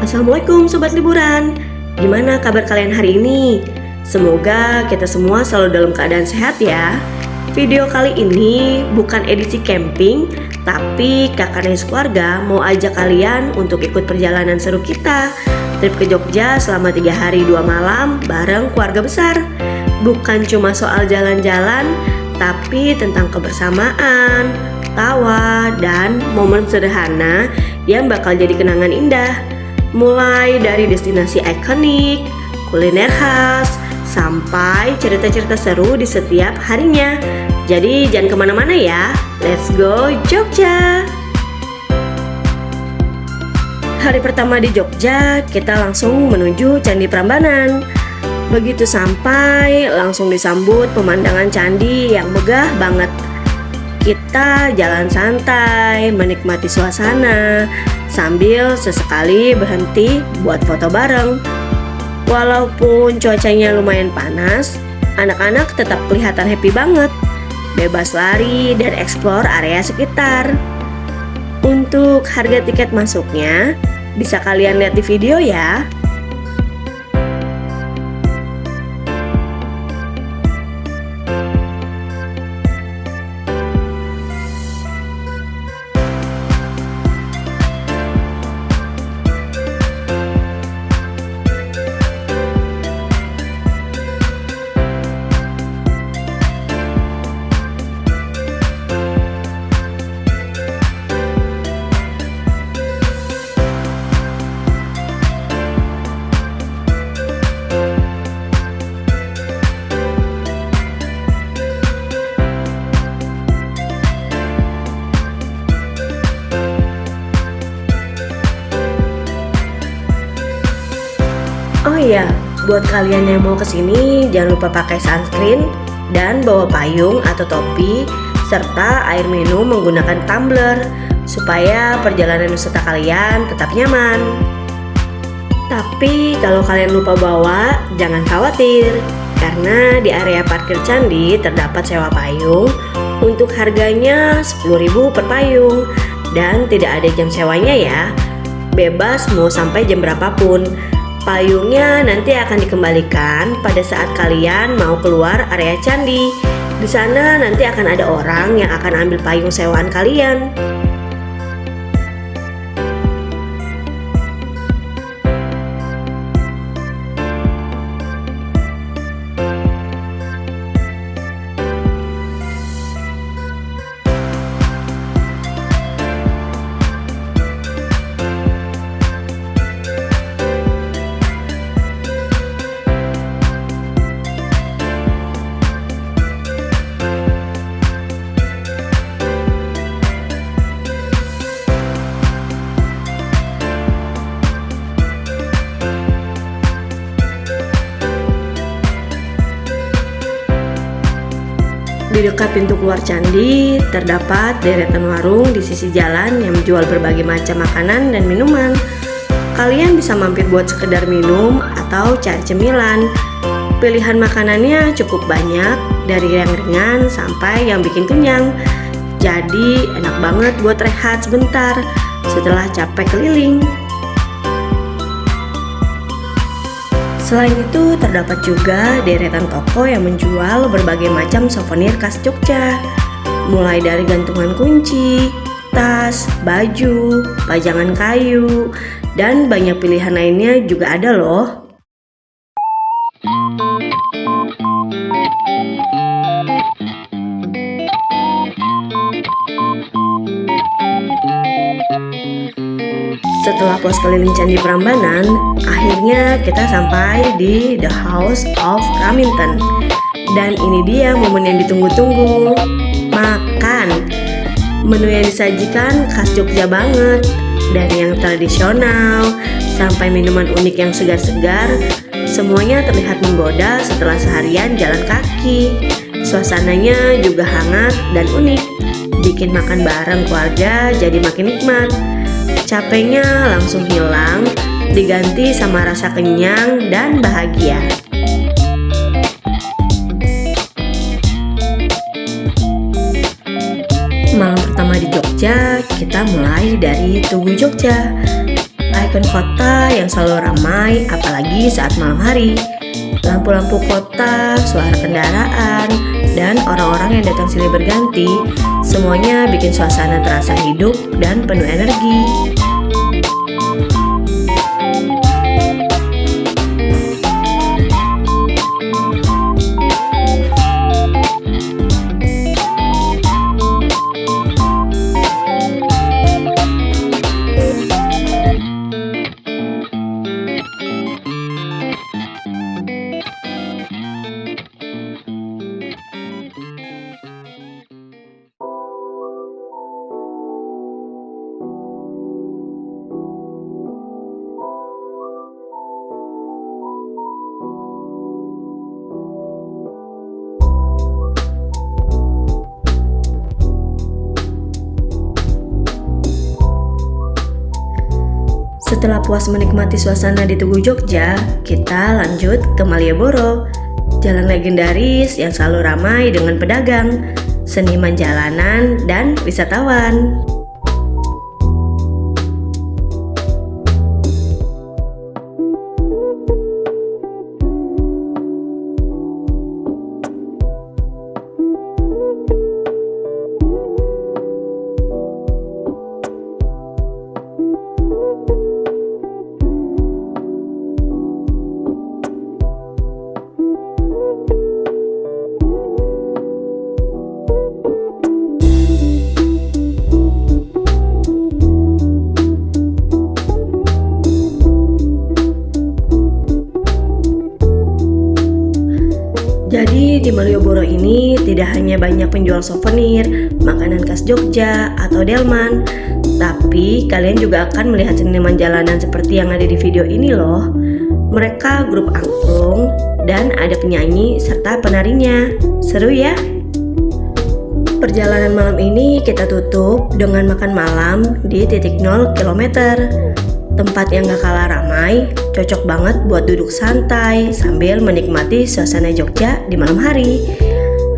Assalamualaikum Sobat Liburan. Gimana kabar kalian hari ini? Semoga kita semua selalu dalam keadaan sehat ya. Video kali ini bukan edisi camping, tapi kakak dan keluarga mau ajak kalian untuk ikut perjalanan seru kita. Trip ke Jogja selama 3 hari 2 malam bareng keluarga besar. Bukan cuma soal jalan-jalan, tapi tentang kebersamaan, tawa, dan momen sederhana yang bakal jadi kenangan indah. Mulai dari destinasi ikonik, kuliner khas, sampai cerita-cerita seru di setiap harinya. Jadi jangan kemana-mana ya. Let's go Jogja! Hari pertama di Jogja, kita langsung menuju Candi Prambanan. Begitu sampai, langsung disambut pemandangan candi yang megah banget. Kita jalan santai, menikmati suasana, sambil sesekali berhenti buat foto bareng. Walaupun cuacanya lumayan panas, anak-anak tetap kelihatan happy banget, bebas lari dan eksplor area sekitar. Untuk harga tiket masuknya, bisa kalian lihat di video ya. Oh iya, buat kalian yang mau kesini jangan lupa pakai sunscreen dan bawa payung atau topi serta air minum menggunakan tumbler supaya perjalanan wisata kalian tetap nyaman. Tapi kalau kalian lupa bawa, jangan khawatir karena di area parkir candi terdapat sewa payung untuk harganya 10.000 per payung dan tidak ada jam sewanya ya. Bebas mau sampai jam berapapun. Payungnya nanti akan dikembalikan pada saat kalian mau keluar area candi. Di sana nanti akan ada orang yang akan ambil payung sewaan kalian. Di dekat pintu keluar candi, terdapat deretan warung di sisi jalan yang menjual berbagai macam makanan dan minuman. Kalian bisa mampir buat sekedar minum atau cari cemilan. Pilihan makanannya cukup banyak, dari yang ringan sampai yang bikin kenyang. Jadi enak banget buat rehat sebentar setelah capek keliling. Selain itu, terdapat juga deretan toko yang menjual berbagai macam souvenir khas Jogja. Mulai dari gantungan kunci, tas, baju, pajangan kayu, dan banyak pilihan lainnya juga ada loh. Setelah puas keliling Candi Prambanan, akhirnya kita sampai di The House of Raminten. Dan ini dia momen yang ditunggu-tunggu, makan. Menu yang disajikan khas Jogja banget, dari yang tradisional sampai minuman unik yang segar-segar. Semuanya terlihat menggoda setelah seharian jalan kaki. Suasananya juga hangat dan unik, bikin makan bareng keluarga jadi makin nikmat. Capeknya langsung hilang, diganti sama rasa kenyang dan bahagia. Malam pertama di Jogja, kita mulai dari Tugu Jogja. ikon kota yang selalu ramai apalagi saat malam hari. Lampu-lampu kota, suara kendaraan, dan orang-orang yang datang silih berganti, semuanya bikin suasana terasa hidup dan penuh energi. Setelah puas menikmati suasana di Tugu Jogja, kita lanjut ke Malioboro, jalan legendaris yang selalu ramai dengan pedagang, seniman jalanan, dan wisatawan. Jadi di Malioboro ini tidak hanya banyak penjual souvenir, makanan khas Jogja atau delman, tapi kalian juga akan melihat seniman jalanan seperti yang ada di video ini loh. Mereka grup angklung dan ada penyanyi serta penarinya. Seru ya? Perjalanan malam ini kita tutup dengan makan malam di titik 0 km. Tempat yang gak kalah ramai, cocok banget buat duduk santai sambil menikmati suasana Jogja di malam hari.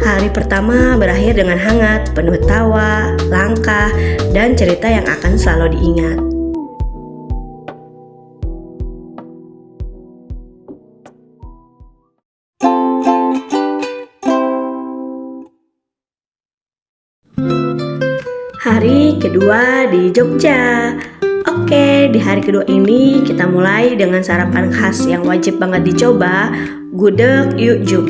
Hari pertama berakhir dengan hangat, penuh tawa, langkah, dan cerita yang akan selalu diingat. Hari kedua di Jogja. Oke, di hari kedua ini kita mulai dengan sarapan khas yang wajib banget dicoba, gudeg yuk jum.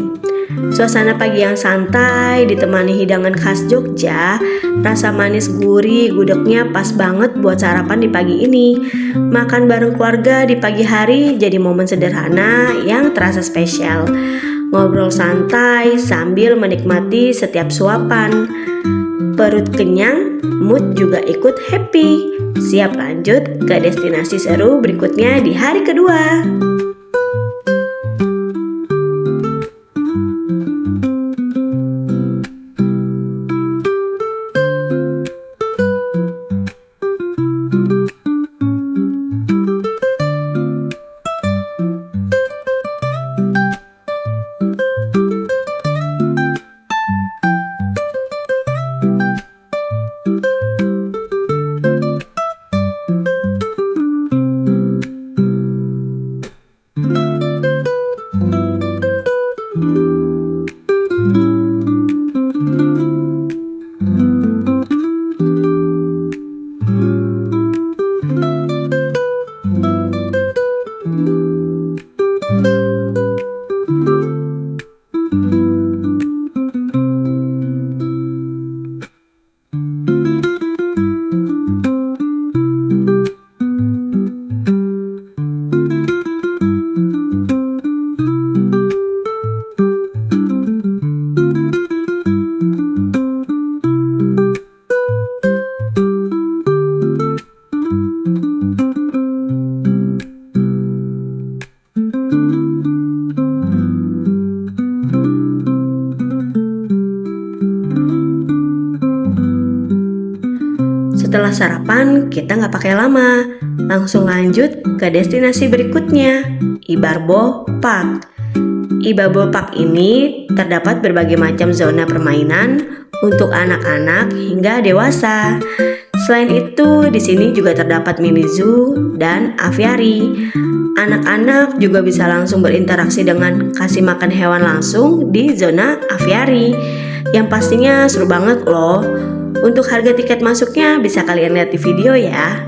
Suasana pagi yang santai ditemani hidangan khas Jogja, rasa manis gurih gudegnya pas banget buat sarapan di pagi ini. Makan bareng keluarga di pagi hari jadi momen sederhana yang terasa spesial. Ngobrol santai sambil menikmati setiap suapan. Perut kenyang, mood juga ikut happy. Siap lanjut ke destinasi seru berikutnya di hari kedua. Setelah sarapan, kita nggak pakai lama, langsung lanjut ke destinasi berikutnya, Ibarbo Park. Ibarbo Park ini terdapat berbagai macam zona permainan untuk anak-anak hingga dewasa. Selain itu, di sini juga terdapat mini zoo dan aviari. Anak-anak juga bisa langsung berinteraksi dengan kasih makan hewan langsung di zona aviari. Yang pastinya seru banget loh. Untuk harga tiket masuknya bisa kalian lihat di video ya.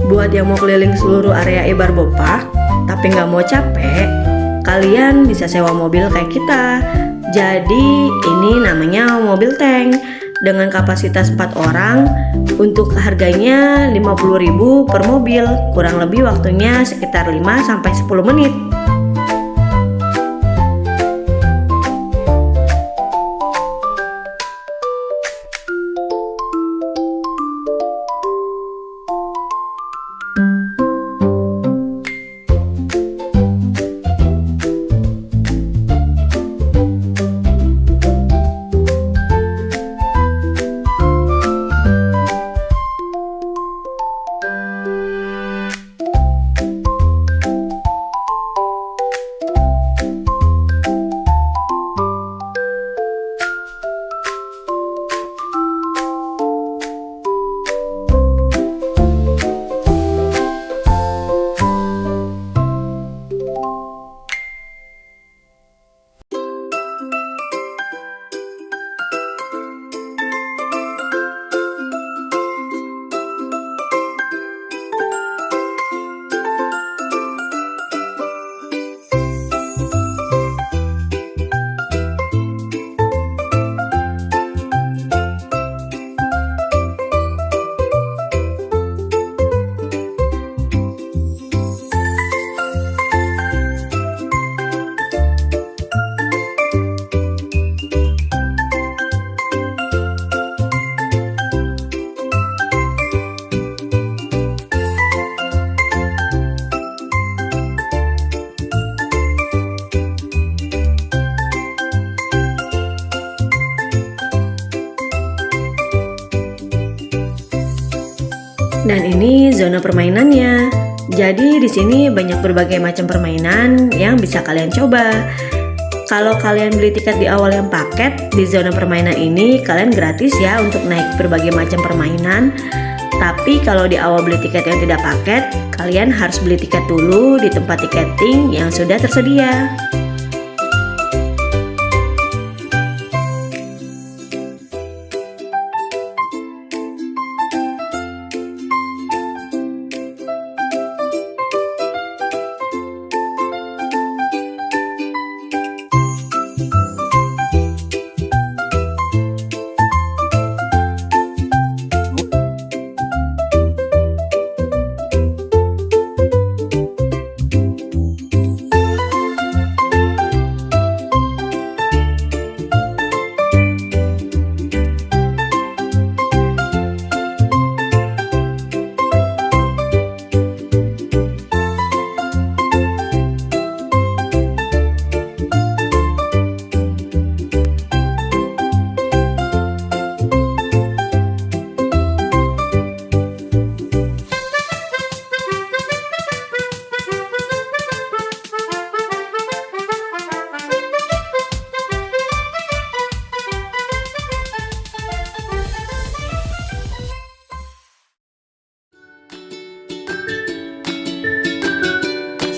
Buat yang mau keliling seluruh area Ebarbo Park, tapi nggak mau capek, kalian bisa sewa mobil kayak kita. Jadi ini namanya mobil tank dengan kapasitas 4 orang. Untuk harganya 50.000 per mobil, kurang lebih waktunya sekitar 5-10 menit. Dan ini zona permainannya. Jadi di sini banyak berbagai macam permainan yang bisa kalian coba. Kalau kalian beli tiket di awal yang paket, di zona permainan ini kalian gratis ya untuk naik berbagai macam permainan. Tapi kalau di awal beli tiket yang tidak paket, kalian harus beli tiket dulu di tempat tiketing yang sudah tersedia.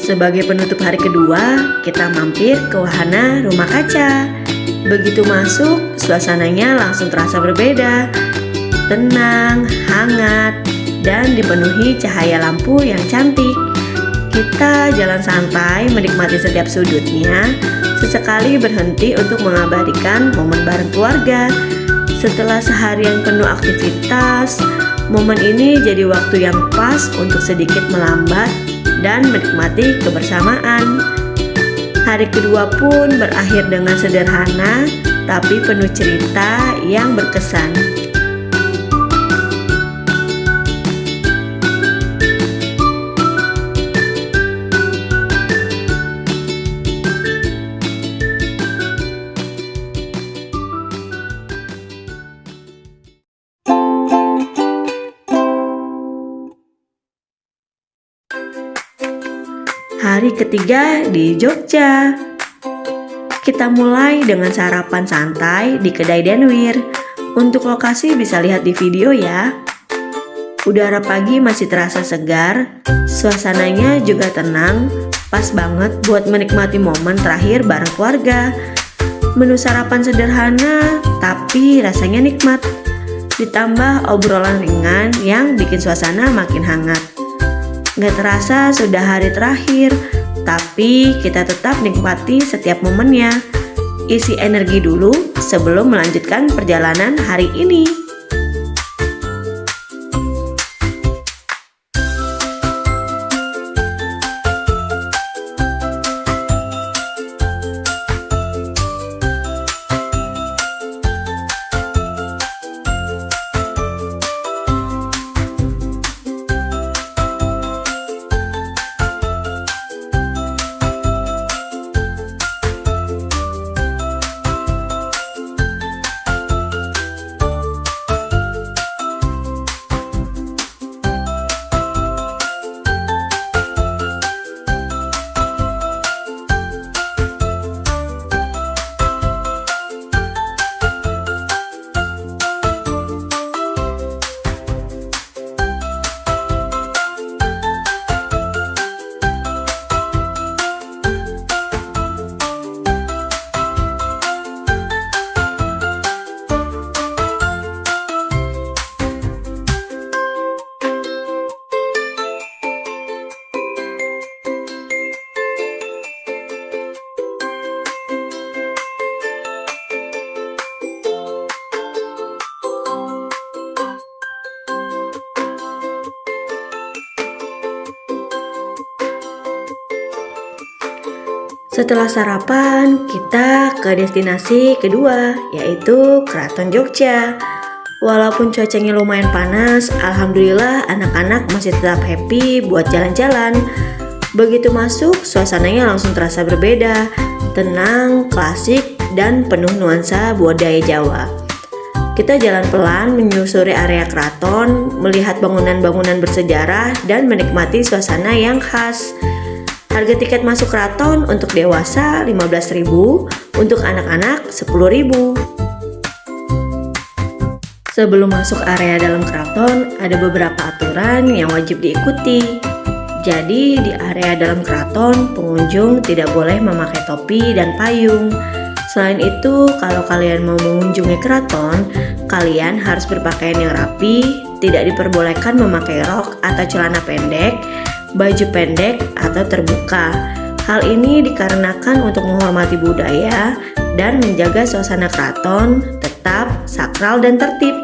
Sebagai penutup hari kedua, kita mampir ke wahana rumah kaca. Begitu masuk, suasananya langsung terasa berbeda. Tenang, hangat, dan dipenuhi cahaya lampu yang cantik. Kita jalan santai menikmati setiap sudutnya, sesekali berhenti untuk mengabadikan momen bareng keluarga. Setelah seharian penuh aktivitas, momen ini jadi waktu yang pas untuk sedikit melambat dan menikmati kebersamaan. Hari kedua pun berakhir dengan sederhana tapi penuh cerita yang berkesan. Hari ketiga di Jogja. Kita mulai dengan sarapan santai di kedai Denwir. Untuk lokasi bisa lihat di video ya. Udara pagi masih terasa segar, suasananya juga tenang, pas banget buat menikmati momen terakhir bareng keluarga. Menu sarapan sederhana tapi rasanya nikmat. Ditambah obrolan ringan yang bikin suasana makin hangat. Gak terasa sudah hari terakhir, tapi kita tetap nikmati setiap momennya. Isi energi dulu sebelum melanjutkan perjalanan hari ini. Setelah sarapan, kita ke destinasi kedua, yaitu Keraton Jogja. Walaupun cuacanya lumayan panas, alhamdulillah anak-anak masih tetap happy buat jalan-jalan. Begitu masuk, suasananya langsung terasa berbeda, tenang, klasik, dan penuh nuansa budaya Jawa. Kita jalan pelan menyusuri area keraton, melihat bangunan-bangunan bersejarah dan menikmati suasana yang khas. Harga tiket masuk keraton untuk dewasa 15.000, untuk anak-anak 10.000. Sebelum masuk area dalam keraton, ada beberapa aturan yang wajib diikuti. Jadi di area dalam keraton, pengunjung tidak boleh memakai topi dan payung. Selain itu, kalau kalian mau mengunjungi keraton, kalian harus berpakaian yang rapi, tidak diperbolehkan memakai rok atau celana pendek, baju pendek, atau terbuka. Hal ini dikarenakan untuk menghormati budaya dan menjaga suasana keraton tetap sakral dan tertib.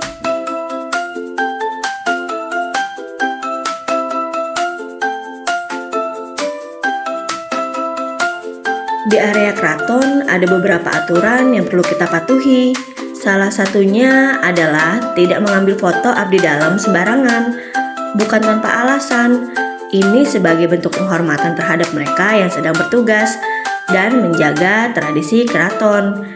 Di area keraton ada beberapa aturan yang perlu kita patuhi. Salah satunya adalah tidak mengambil foto abdi dalam sembarangan, bukan tanpa alasan. Ini sebagai bentuk penghormatan terhadap mereka yang sedang bertugas dan menjaga tradisi keraton.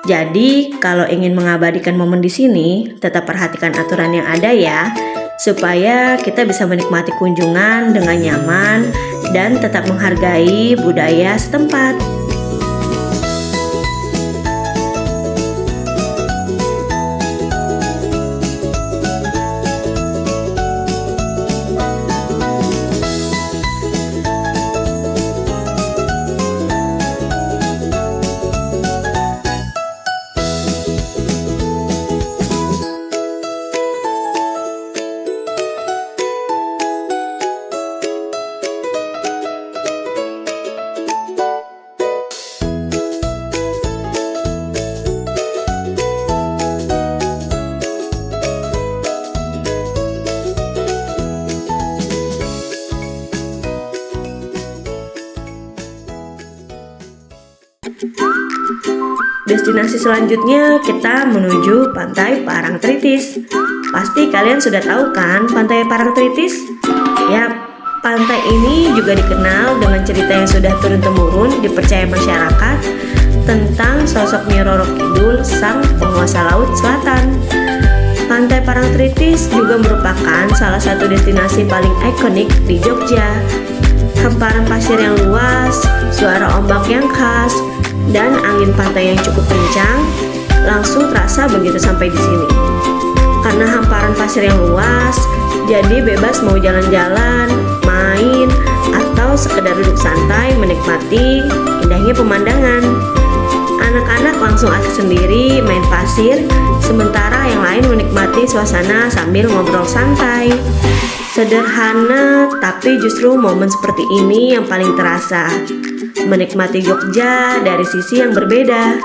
Jadi, kalau ingin mengabadikan momen di sini, tetap perhatikan aturan yang ada ya, supaya kita bisa menikmati kunjungan dengan nyaman dan tetap menghargai budaya setempat. Destinasi selanjutnya kita menuju Pantai Parangtritis. Pasti kalian sudah tahu kan Pantai Parangtritis? Yap, pantai ini juga dikenal dengan cerita yang sudah turun-temurun dipercaya masyarakat tentang sosok Nyi Roro Kidul, sang penguasa laut selatan. Pantai Parangtritis juga merupakan salah satu destinasi paling ikonik di Jogja. Hamparan pasir yang luas, suara ombak yang khas, dan angin pantai yang cukup kencang langsung terasa begitu sampai di sini. Karena hamparan pasir yang luas, jadi bebas mau jalan-jalan, main, atau sekedar duduk santai menikmati indahnya pemandangan. Anak-anak langsung asik sendiri main pasir, sementara yang lain menikmati suasana sambil ngobrol santai. Sederhana, tapi justru momen seperti ini yang paling terasa. Menikmati Jogja dari sisi yang berbeda.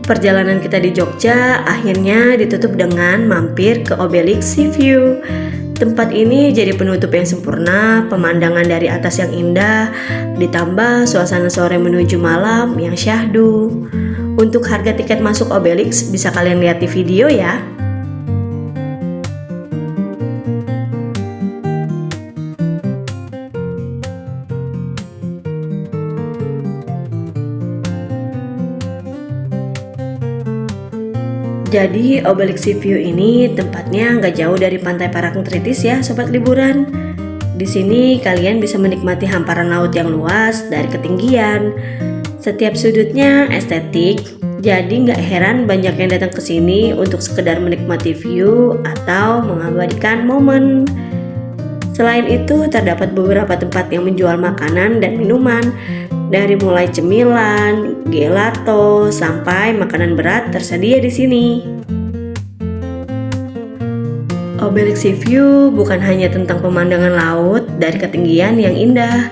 Perjalanan kita di Jogja akhirnya ditutup dengan mampir ke Obelix Sea View. Tempat ini jadi penutup yang sempurna, pemandangan dari atas yang indah, ditambah suasana sore menuju malam yang syahdu. Untuk harga tiket masuk Obelix bisa kalian lihat di video ya. Jadi Obelix Sea View ini tempatnya nggak jauh dari Pantai Parangtritis ya sobat liburan. Di sini kalian bisa menikmati hamparan laut yang luas dari ketinggian. Setiap sudutnya estetik, jadi nggak heran banyak yang datang ke sini untuk sekedar menikmati view atau mengabadikan momen. Selain itu terdapat beberapa tempat yang menjual makanan dan minuman. Dari mulai cemilan, gelato, sampai makanan berat tersedia di sini. Obelix Sea View bukan hanya tentang pemandangan laut dari ketinggian yang indah.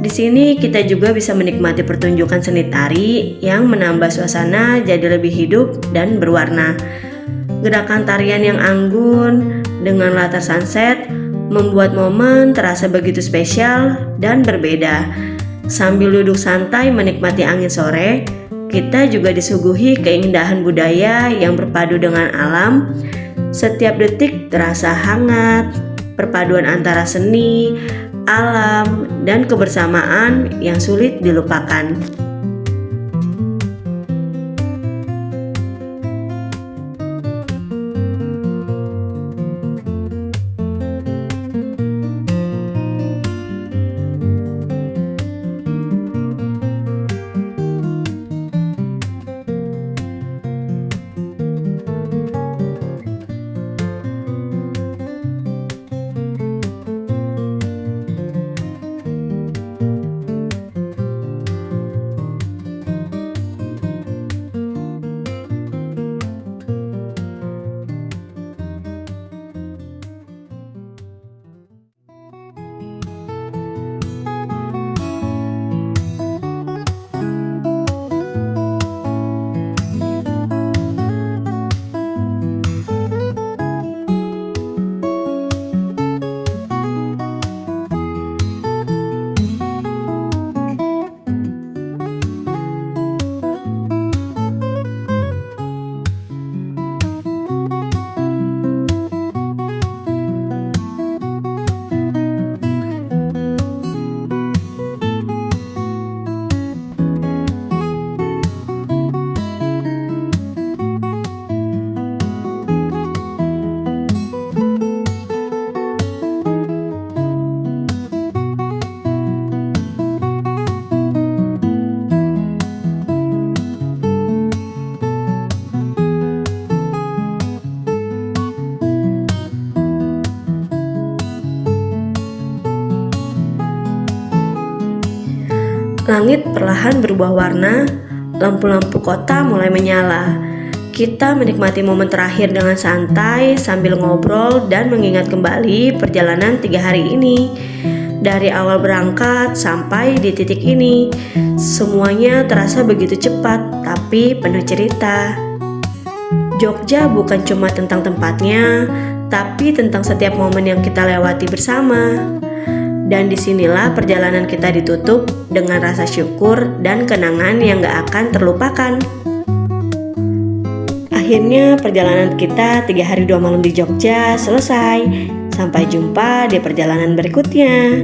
Di sini kita juga bisa menikmati pertunjukan seni tari yang menambah suasana jadi lebih hidup dan berwarna. Gerakan tarian yang anggun dengan latar sunset membuat momen terasa begitu spesial dan berbeda. Sambil duduk santai menikmati angin sore, kita juga disuguhi keindahan budaya yang berpadu dengan alam. Setiap detik terasa hangat, perpaduan antara seni, alam, dan kebersamaan yang sulit dilupakan. Langit perlahan berubah warna, lampu-lampu kota mulai menyala. Kita menikmati momen terakhir dengan santai sambil ngobrol dan mengingat kembali perjalanan 3 hari ini. Dari awal berangkat sampai di titik ini, semuanya terasa begitu cepat tapi penuh cerita. Jogja bukan cuma tentang tempatnya, tapi tentang setiap momen yang kita lewati bersama. Dan disinilah perjalanan kita ditutup dengan rasa syukur dan kenangan yang gak akan terlupakan. Akhirnya perjalanan kita 3 hari 2 malam di Jogja selesai. Sampai jumpa di perjalanan berikutnya.